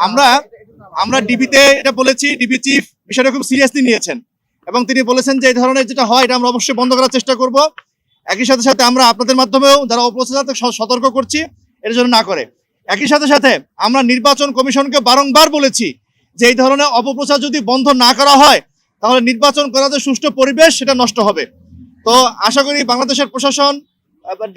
আমরা আমরা ডিবিতে এটা বলেছি, ডিবি চিফ বিষয়টা খুব সিরিয়াসলি নিয়েছেন এবং তিনি বলেছেন যে এই ধরনের যেটা হয় এটা আমরা অবশ্যই বন্ধ করার চেষ্টা করব। একই সাথে সাথে আমরা আপনাদের মাধ্যমেও যারা অপপ্রচার সতর্ক করছি এর জন্য না করে। একই সাথে সাথে আমরা নির্বাচন কমিশনকে বারংবার বলেছি যে এই ধরনের অপপ্রচার যদি বন্ধ না করা হয় তাহলে নির্বাচন করার যে সুষ্ঠু পরিবেশ সেটা নষ্ট হবে। তো আশা করি বাংলাদেশের প্রশাসন,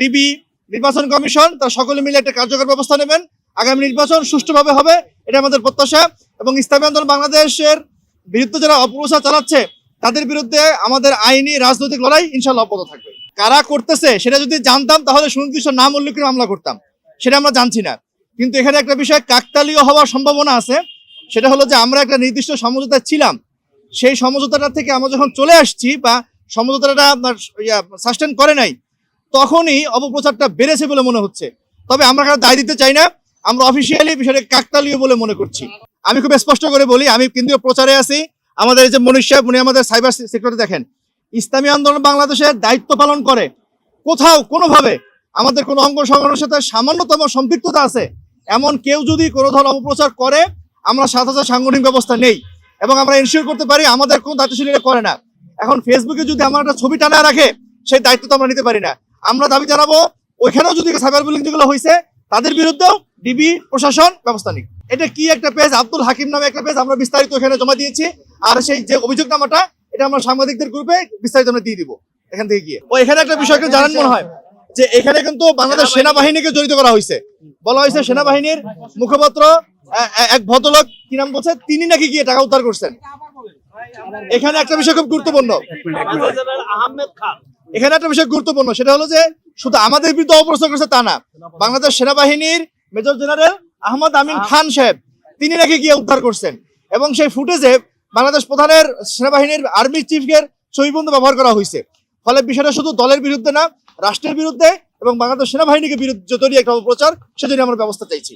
ডিবি, নির্বাচন কমিশন তারা সকলে মিলে একটা কার্যকর ব্যবস্থা নেবেন। আগামী নির্বাচন সুষ্ঠুভাবে হবে, এটা আমাদের প্রত্যাশা। এবং ইসলামী আন্দোলন বাংলাদেশের বিরুদ্ধে যারা অপপ্রচার চালাচ্ছে তাদের বিরুদ্ধে আমাদের আইনি রাজনৈতিক লড়াই ইনশাআল্লাহ অব্যাহত থাকবে। কারা করতেছে সেটা যদি জানতাম তাহলে সুনির্দিষ্ট নাম উল্লেখ করে মামলা করতাম, সেটা আমরা জানছি না। কিন্তু এখানে একটা বিষয় কাকতালীয় হওয়ার সম্ভাবনা আছে, সেটা হলো যে আমরা একটা নির্দিষ্ট সমঝোতায় ছিলাম, সেই সমঝোতাটা থেকে আমরা যখন চলে আসছি বা সমঝোতাটা সাস্টেন করে নাই তখনই অপপ্রচারটা বেড়েছে বলে মনে হচ্ছে। তবে আমরা দায় দিতে চাই না, আমরা অফিসিয়ালি বিষয়টা কাকতালীয় বলে মনে করছি। আমি খুব স্পষ্ট করে বলি, আমি কেন্দ্রীয় প্রচারে আছি। আমাদের এই যে মনীষ সাহেব, উনি আমাদের সাইবার সেক্টরে দেখেন ইসলামী আন্দোলন বাংলাদেশের দায়িত্ব পালন করে। কোথাও কোনোভাবে আমাদের কোনো অঙ্গ সংগঠনের সাথে সামান্যতম সম্পৃক্ততা আছে এমন কেউ যদি কোনো ধরনের অপপ্রচার করে আমরা সাথে সাথে সাংগঠনিক ব্যবস্থা নেই এবং আমরা এনশিওর করতে পারি আমাদের কোনো দায়িত্বশীল করে না। এখন ফেসবুকে যদি আমার একটা ছবি টানা রাখে সেই দায়িত্ব তো আমরা নিতে পারি না। আমরা দাবি জানাবো ওইখানেও যদি সাইবার বুলিং যেগুলো হয়েছে তাদের বিরুদ্ধেও ডিবি প্রশাসন ব্যবস্থা নিক। এটা কি একটা পেজ, আব্দুল হাকিম নামে একটা পেজ, আমরা বিস্তারিত এখানে জমা দিয়েছি। আর সেই যে অভিযোগনামাটা এটা আমরা সাংবাদিকদের গ্রুপে বিস্তারিত আমরা দিয়ে দিব এখান থেকে গিয়ে। ও এখানে একটা বিষয় জানেন মনে হয় যে এখানে কিন্তু বাংলাদেশ সেনাবাহিনীকে জড়িত করা হয়েছে। বলা হয়েছে সেনাবাহিনীর মুখপাত্র এক ভদ্রলোক, কি নাম বলছে, তিনি নাকি গিয়ে টাকা উদ্ধার করছেন। এখানে একটা বিষয় খুব গুরুত্বপূর্ণ, এখানে একটা বিষয় গুরুত্বপূর্ণ, সেটা হলো যে শুধু আমাদের বিরুদ্ধে অপপ্রচার করছে তা না, বাংলাদেশ সেনাবাহিনীর মেজর জেনারেল আহমদ আমিন খান সাহেব তিনি নাকি গিয়ে উদ্ধার করছেন এবং সেই ফুটেজে বাংলাদেশ প্রধানের সেনাবাহিনীর আর্মি চিফের ছবি পর্যন্ত ব্যবহার করা হয়েছে। ফলে বিষয়টা শুধু দলের বিরুদ্ধে না, রাষ্ট্রের বিরুদ্ধে এবং বাংলাদেশ সেনাবাহিনীকে বিরুদ্ধে তৈরি একটা অপপ্রচার, সেজন্য আমরা ব্যবস্থা চাইছি।